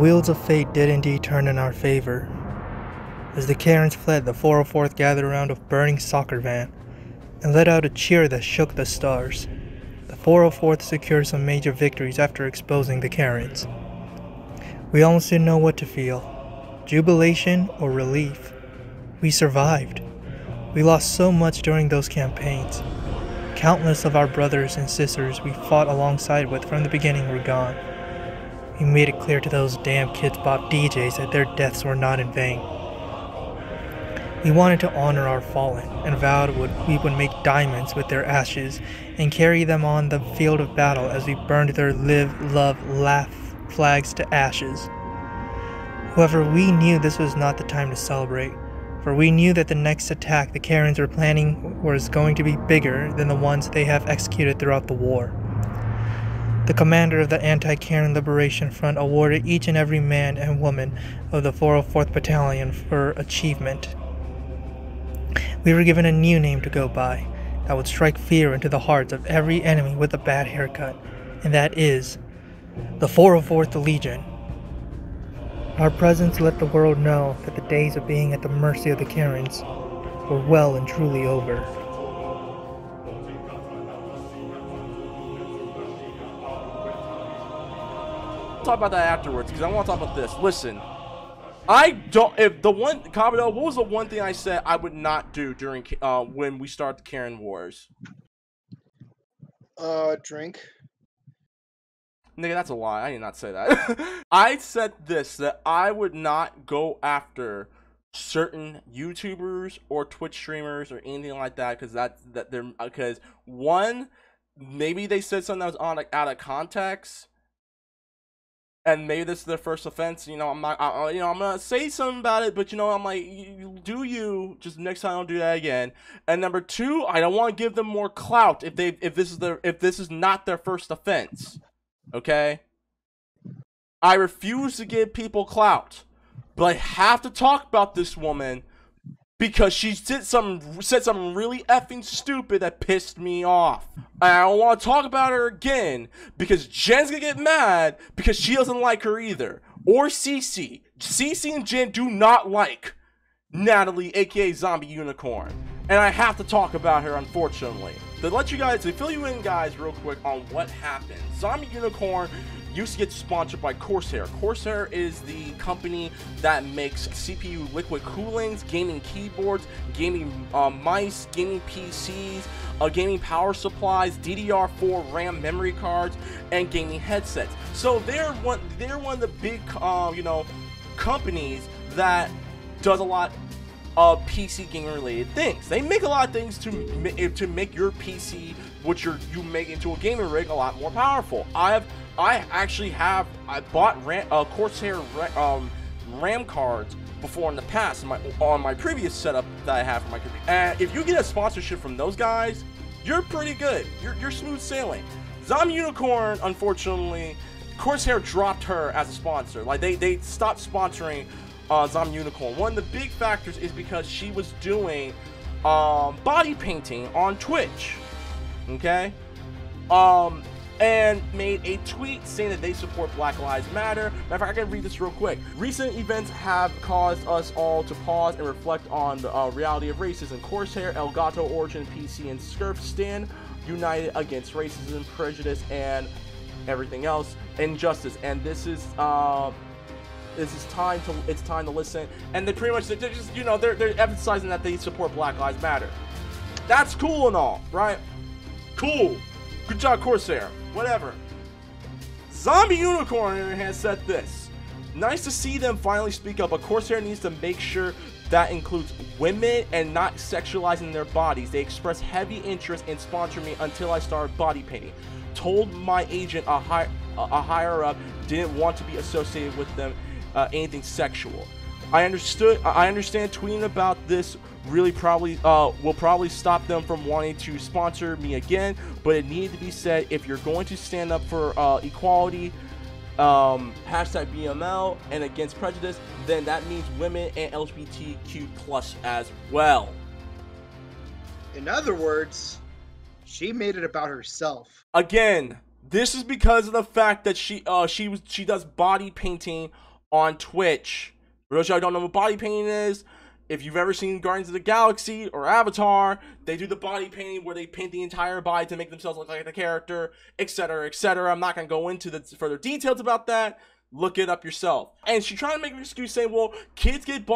wheels of fate did indeed turn in our favor. As the Karens fled, the 404th gathered around a burning soccer van and let out a cheer that shook the stars. The 404th secured some major victories after exposing the Karens. We almost didn't know what to feel, jubilation or relief. We survived. We lost so much during those campaigns. Countless of our brothers and sisters we fought alongside with from the beginning were gone. We made it clear to those damn Kids Bop DJs that their deaths were not in vain. We wanted to honor our fallen and vowed we would make diamonds with their ashes and carry them on the field of battle as we burned their live, love, laugh flags to ashes. However, we knew this was not the time to celebrate, for we knew that the next attack the Karens were planning was going to be bigger than the ones they have executed throughout the war. The commander of the Anti-Karen Liberation Front awarded each and every man and woman of the 404th Battalion for achievement. We were given a new name to go by that would strike fear into the hearts of every enemy with a bad haircut, and that is the 404th Legion. Our presence let the world know that the days of being at the mercy of the Karens were well and truly over. Talk about that afterwards, because I want to talk about this. Listen, I don't. If the one, Kabuto, what was the one thing I said I would not do during when we start the Karen Wars? Drink. Nigga, that's a lie. I did not say that. I said this, that I would not go after certain YouTubers or Twitch streamers or anything like that, because one, maybe they said something that was out of context. And maybe this is their first offense, you know. I'm gonna say something about it, but I'm like, just next time don't do that again. And number two, I don't want to give them more clout if this is not their first offense. Okay? I refuse to give people clout, but I have to talk about this woman because she said something really effing stupid that pissed me off. And I don't want to talk about her again because Jen's gonna get mad because she doesn't like her either. Or Cece. Cece and Jen do not like Natalie, aka ZombiUnicorn. And I have to talk about her, unfortunately. To fill you in, guys, real quick on what happened. ZombiUnicorn used to get sponsored by Corsair. Corsair is the company that makes CPU liquid coolings, gaming keyboards, gaming mice, gaming PCs, gaming power supplies, DDR4 RAM memory cards, and gaming headsets. So they're one of the big companies that does a lot of PC gaming related things. They make a lot of things to make your PC, which you make into a gaming rig, a lot more powerful. I bought Corsair RAM cards before in the past on my previous setup that I have for my computer. And if you get a sponsorship from those guys, you're pretty good. You're smooth sailing. ZombiUnicorn, unfortunately, Corsair dropped her as a sponsor. Like they stopped sponsoring ZombiUnicorn. One of the big factors is because she was doing body painting on Twitch. Okay? And made a tweet saying that they support Black Lives Matter. Matter of fact, I can read this real quick. Recent events have caused us all to pause and reflect on the reality of racism. Corsair, Elgato, Origin, PC, and Scurf stand united against racism, prejudice, and everything else, injustice. And this is time to listen. And they pretty much they're emphasizing that they support Black Lives Matter. That's cool and all, right? Cool. Good job, Corsair. Whatever. ZombiUnicorn has said this. Nice to see them finally speak up, but Corsair needs to make sure that includes women and not sexualizing their bodies. They expressed heavy interest in sponsoring me until I started body painting. Told my agent a higher up didn't want to be associated with them anything sexual. I understand tweeting about this will probably stop them from wanting to sponsor me again, but it needed to be said. If you're going to stand up for equality, hashtag BML, and against prejudice, then that means women and LGBTQ plus as well. In other words, she made it about herself. Again, this is because of the fact that she does body painting on Twitch. For those of y'all who don't know what body painting is, if you've ever seen Guardians of the Galaxy or Avatar, they do the body painting where they paint the entire body to make themselves look like the character, etc., etc. I'm not going to go into the further details about that. Look it up yourself. And she's trying to make an excuse saying, well, kids get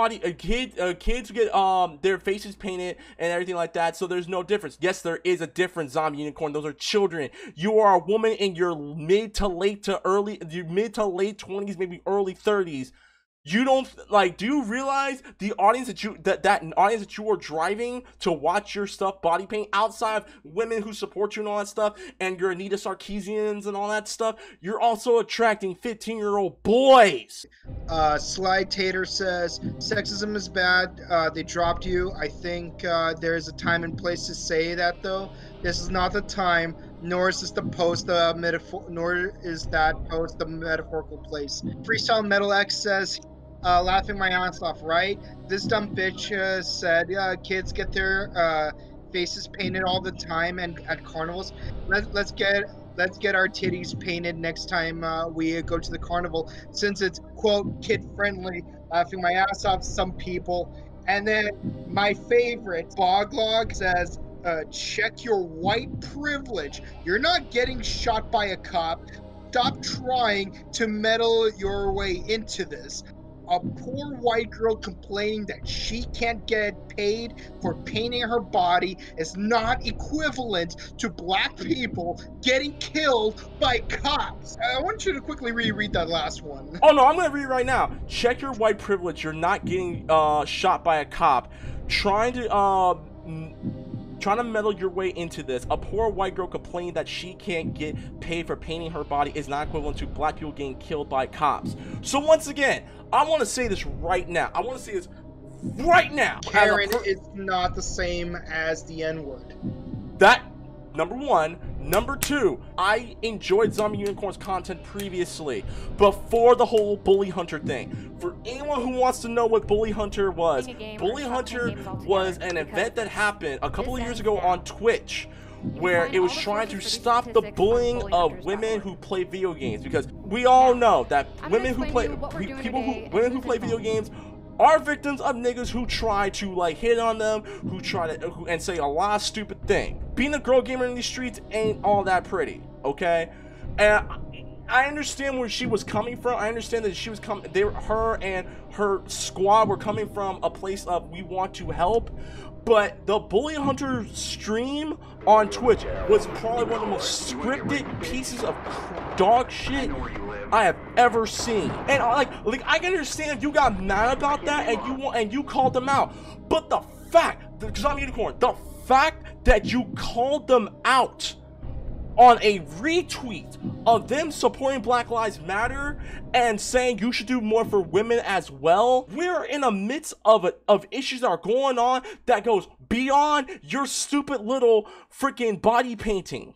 kids get their faces painted and everything like that, so there's no difference. Yes, there is a difference, ZombiUnicorn. Those are children. You are a woman in your mid to late 20s, maybe early 30s. You don't like, do you realize the audience that audience that you are driving to watch your stuff body paint, outside of women who support you and all that stuff, and your Anita Sarkeesians and all that stuff, you're also attracting 15-year-old boys. Sly Tater says sexism is bad. They dropped you. I think there's a time and place to say that, though. This is not the time, nor is this the post the metaphorical place. Freestyle Metal X says, laughing my ass off, right? This dumb bitch said kids get their faces painted all the time and at carnivals. Let's get our titties painted next time we go to the carnival, since it's quote kid friendly. Laughing my ass off, some people. And then my favorite, Boglog, says, check your white privilege. You're not getting shot by a cop. Stop trying to meddle your way into this. A poor white girl complaining that she can't get paid for painting her body is not equivalent to black people getting killed by cops. I want you to quickly reread that last one. Oh no, I'm gonna read it right now. Check your white privilege. You're not getting shot by a cop. Trying to meddle your way into this. A poor white girl complaining that she can't get paid for painting her body is not equivalent to black people getting killed by cops. So once again, I want to say this right now. I want to say this right now. Karen is not the same as the N-word. That, number one. Number two, I enjoyed ZombiUnicorn's content previously, before the whole Bully Hunter thing. For anyone who wants to know what Bully Hunter was, Bully Hunter was an event that happened a couple of years ago on Twitch, where it was trying to stop the bullying of women who play video games, because we all know that women who play video games are victims of niggas who try to like hit on them, who try to and say a lot of stupid things. Being a girl gamer in these streets ain't all that pretty, okay? And I understand where she was coming from. I understand that she was her and her squad were coming from a place of we want to help. But the Bully Hunter stream on Twitch was probably one of the most scripted pieces of dog shit I have ever seen. And like I can understand you got mad about that and you called them out. But the fact, ZombiUnicorn, the fact that you called them out on a retweet of them supporting Black Lives Matter and saying you should do more for women as well, we're in the midst of issues that are going on that goes beyond your stupid little freaking body painting.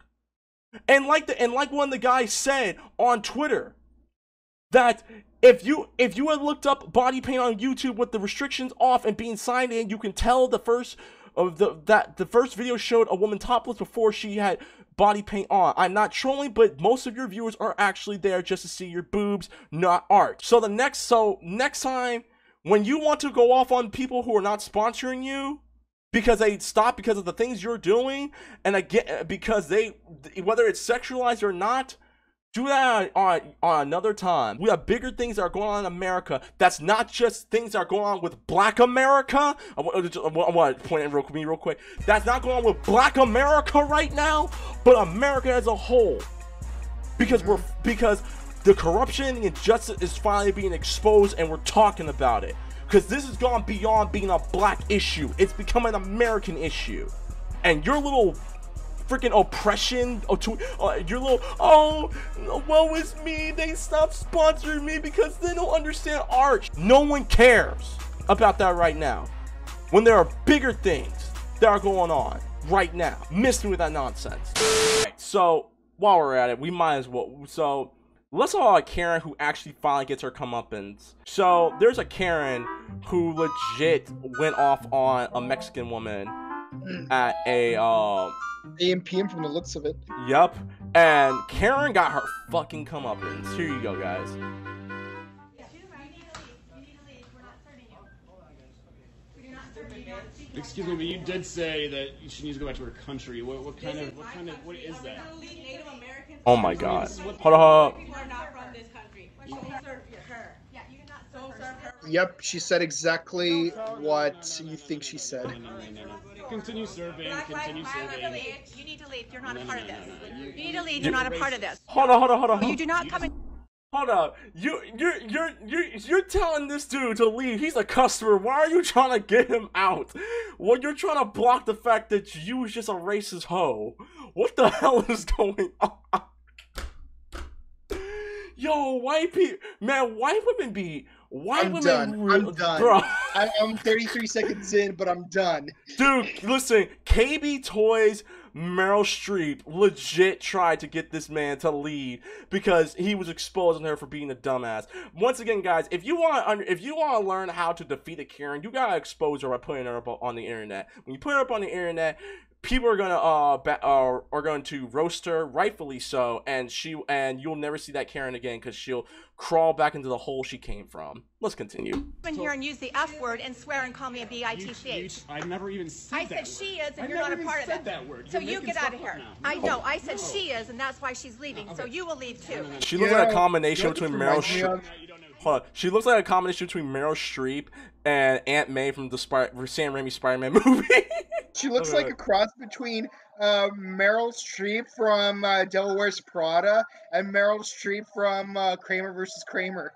And like one of the guys said on Twitter, that if you had looked up body paint on YouTube with the restrictions off and being signed in, you can tell the first video showed a woman topless before she had body paint on. I'm not trolling, but most of your viewers are actually there just to see your boobs, not art. So next time when you want to go off on people who are not sponsoring you because they stop because of the things you're doing, and again because they, whether it's sexualized or not, do that on another time. We have bigger things that are going on in America. That's not just things that are going on with Black America. I want to point in real quick. That's not going on with Black America right now, but America as a whole. Because the corruption and the injustice is finally being exposed, and we're talking about it. Because this has gone beyond being a black issue. It's become an American issue. And your little freaking oppression, your little, oh, woe is me, they stopped sponsoring me because they don't understand art. No one cares about that right now, when there are bigger things that are going on right now. Miss me with that nonsense. Right, so while we're at it, we might as well, so let's talk about Karen who actually finally gets her comeuppance. So there's a Karen who legit went off on a Mexican woman at a AMPM from the looks of it. Yup. And Karen got her fucking comeuppance. Here you go, guys. Excuse me, but you did say that she needs to go back to her country. What is that? Oh my God. Hold on. People are not from this country. Don't serve her. Yeah, you cannot don't serve her. Yep, she said exactly what you think she said. No. Continue serving. Continue serving. You need to leave. You're not a part of this. You need to leave. You're not a part of this. Hold on. You do not come in. Hold up. You're telling this dude to leave. He's a customer. Why are you trying to get him out? Well, you're trying to block the fact that you was just a racist hoe. What the hell is going on? Yo, white people, man, white women be I'm done. Bro. I'm 33 seconds in, but I'm done. Dude, listen, KB Toys, Meryl Streep legit tried to get this man to leave because he was exposing her for being a dumbass. Once again, guys, if you want to learn how to defeat a Karen, you gotta expose her by putting her up on the internet. When you put her up on the internet, people are going to roast her, rightfully so, and you'll never see that Karen again because she'll crawl back into the hole she came from. Let's continue. Come in here and use the F word and swear and call me a bitch. I've never even said I that said she word. is, and you're not a part of it. That word. So you get out of here. I know. I said she is, and that's why she's leaving. So you will leave too. She looks like a combination between Meryl Streep. You don't know. Hold on. She looks like a combination between Meryl Streep and Aunt May from the Sam Raimi Spider-Man movie. She looks like a cross between Meryl Streep from Devil Wears Prada and Meryl Streep from Kramer versus Kramer.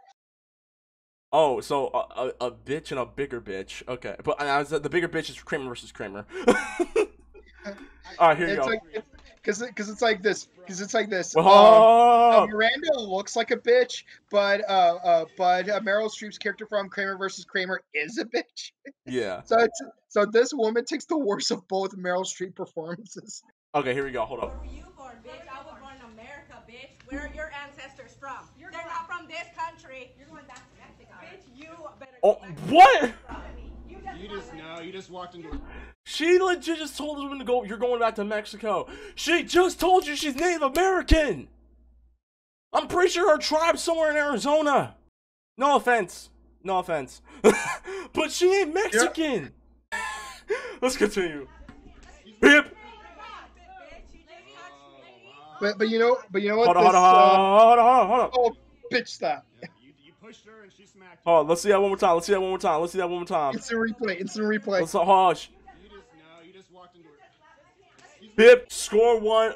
Oh, so a bitch and a bigger bitch. Okay, but the bigger bitch is Kramer versus Kramer. All right, here you go. Because it's like this. Oh! Miranda looks like a bitch, but Meryl Streep's character from Kramer versus Kramer is a bitch. Yeah. So this woman takes the worst of both Meryl Streep performances. Okay, here we go. Hold up. Where were you born, bitch? I was born in America, bitch. Where are your ancestors from? They're not from this country. You're going back to Mexico. Bitch, you better Oh, what? You just walked into a... She legit just told us when to go. You're going back to Mexico. She just told you she's Native American. I'm pretty sure her tribe's somewhere in Arizona. No offense. But she ain't Mexican. Yeah. Let's continue. Pip. But you know what? Hold on. Oh, bitch, stop. You pushed her and she smacked you. Oh, let's see that one more time. Instant replay. Let's hush. You just walked into her. Pip, score one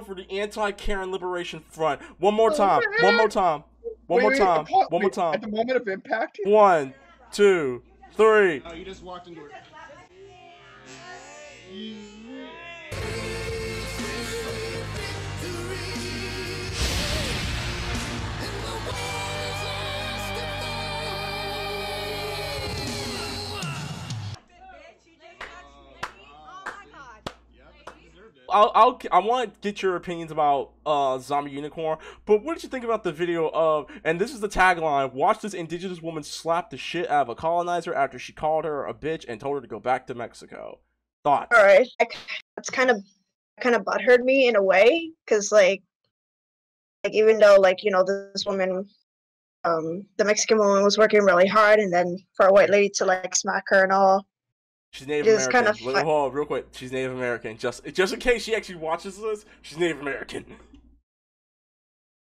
for the anti-Karen Liberation Front. One more time. At the moment of impact. 1, 2, 3. You just walked into her. I want to get your opinions about ZombiUnicorn, but what did you think about the video of, and this is the tagline, watch this indigenous woman slap the shit out of a colonizer after she called her a bitch and told her to go back to Mexico. Thoughts? Alright, it's kind of butthurt me in a way, because like even though this woman, the Mexican woman was working really hard, and then for a white lady to like smack her and all. She's Native American. Kind of hold on, real quick. She's Native American. Just in case she actually watches this, she's Native American.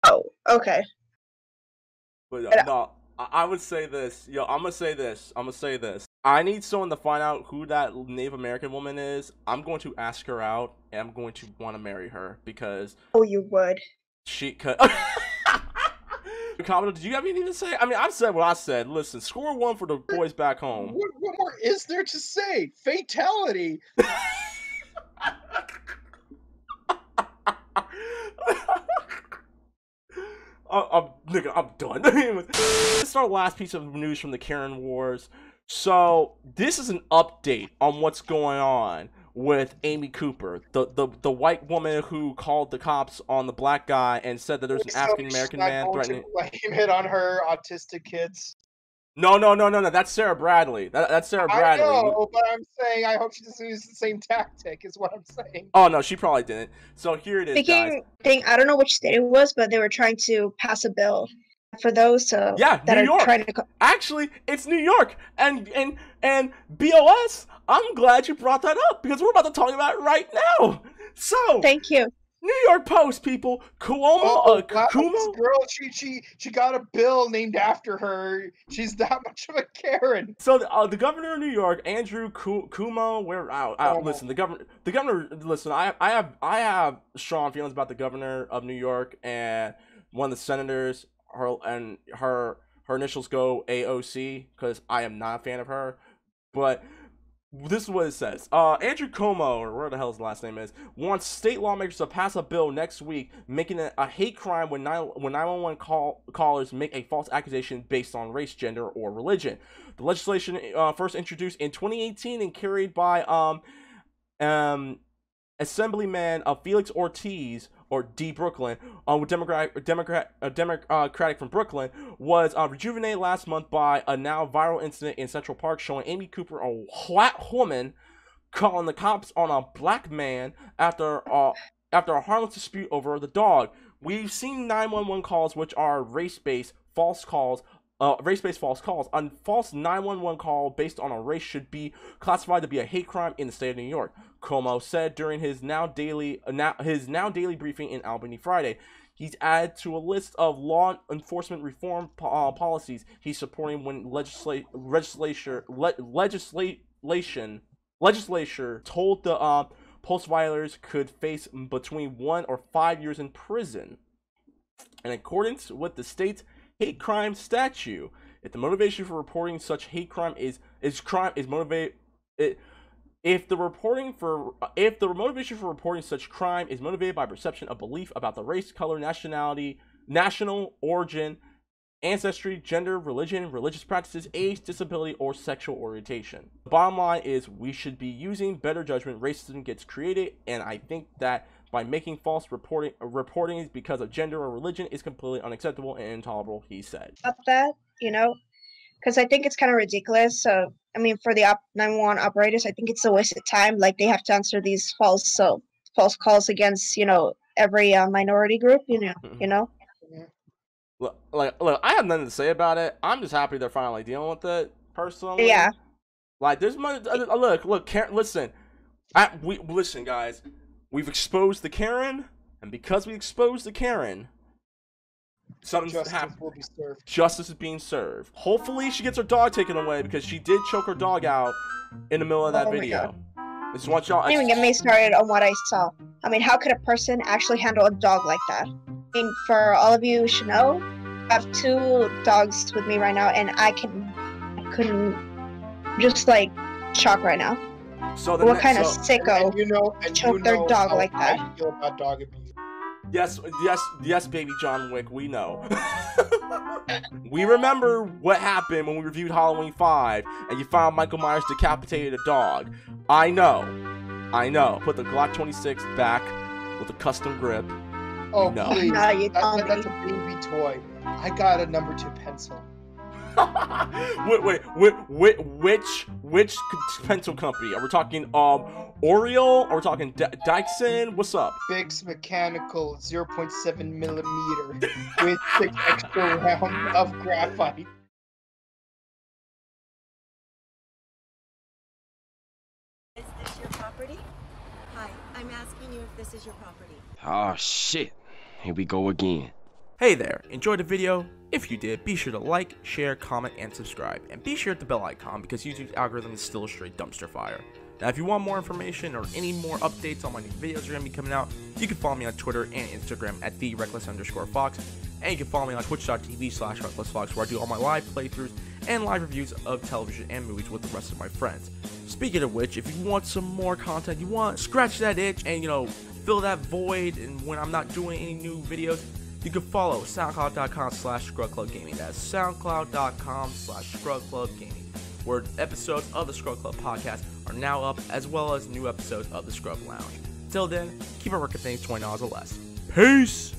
Oh, okay. But no, I would say this. Yo, I'm gonna say this. I need someone to find out who that Native American woman is. I'm going to ask her out, and I'm going to want to marry her because. Oh, you would. She could. Commodore, did you have anything to say? I mean, I've said what I said. Listen, score one for the boys back home. What more is there to say? Fatality. I'm done. This is our last piece of news from the Karen Wars. So this is an update on what's going on with Amy Cooper, the white woman who called the cops on the black guy and said that there's an African American man threatening. Blame it on her autistic kids. No. That's Sarah Bradley. That's Sarah Bradley. I know, but I'm saying I hope she doesn't use the same tactic. Is what I'm saying. Oh no, she probably didn't. So here it is, guys. I don't know which state it was, but they were trying to pass a bill For those Yeah, that New are York. trying to. Actually, it's New York. And BOS, I'm glad you brought that up because we're about to talk about it right now. So, Thank you. New York Post, people. Wow, this Cuomo. girl, she got a bill named after her. She's that much of a Karen. So the governor of New York, Andrew Cuomo, listen, the governor. Listen, I have strong feelings about the governor of New York and one of the senators. Her initials go AOC because I am not a fan of her, but. This is what it says. Andrew Cuomo, or whatever the hell his last name is, wants state lawmakers to pass a bill next week making it a hate crime when 911 callers make a false accusation based on race, gender, or religion. The legislation first introduced in 2018 and carried by Assemblyman Felix Ortiz, or D. Brooklyn, Democratic from Brooklyn, was rejuvenated last month by a now viral incident in Central Park showing Amy Cooper, a white woman, calling the cops on a black man after a harmless dispute over the dog. We've seen 911 calls which are race-based false calls. Race-based false calls. A false 911 call based on a race should be classified to be a hate crime in the state of New York, Cuomo said during his now daily briefing in Albany Friday. He's added to a list of law enforcement reform policies he's supporting when legislature told the post violers could face between 1 or 5 years in prison. In accordance with the state's hate crime statute, if the motivation for reporting such hate crime is motivated. If the motivation for reporting such crime is motivated by perception of belief about the race, color, nationality, national origin, ancestry, gender, religion, religious practices, age, disability, or sexual orientation. The bottom line is we should be using better judgment. Racism gets created, and I think that by making false reporting because of gender or religion is completely unacceptable and intolerable, he said. About that, because I think it's kind of ridiculous. So, I mean, for the 911 operators, I think it's a waste of time. Like, they have to answer these false calls against, every minority group, Look, I have nothing to say about it. I'm just happy they're finally dealing with it, personally. Yeah. Like, there's money. Look, Karen, listen. Listen, guys. We've exposed the Karen, and because we exposed the Karen, Justice is being served. Hopefully, she gets her dog taken away because she did choke her dog out in the middle of that video. Just want y'all. Don't even get me started on what I saw. I mean, how could a person actually handle a dog like that? I mean, for all of you who should know, I have 2 dogs with me right now, and I couldn't just like shock right now. So what kind of sicko choke their dog like that? I feel about dog abuse. Yes, baby John Wick, we know. We remember what happened when we reviewed Halloween 5 and you found Michael Myers decapitated a dog. I know. Put the Glock 26 back with a custom grip. Oh, no. Please. No, That's a baby toy. I got a number 2 pencil. Which pencil company? Are we talking Oriole? Are we talking Dyson? What's up? Bix Mechanical 0.7 millimeter with 6 extra rounds of graphite. Is this your property? Hi, I'm asking you if this is your property. Oh shit, here we go again. Hey there, enjoyed the video? If you did, be sure to like, share, comment, and subscribe. And be sure to hit the bell icon because YouTube's algorithm is still a straight dumpster fire. Now, if you want more information or any more updates on my new videos that are going to be coming out, you can follow me on Twitter and Instagram at @TheReckless_Fox. And you can follow me on Twitch.tv/RecklessFox, where I do all my live playthroughs and live reviews of television and movies with the rest of my friends. Speaking of which, if you want some more content, you want scratch that itch and, fill that void, and when I'm not doing any new videos, you can follow SoundCloud.com/ScrubClubGaming. That's SoundCloud.com/ScrubClubGaming, where episodes of the Scrub Club podcast are now up, as well as new episodes of the Scrub Lounge. Till then, keep on working things $20 or less. Peace!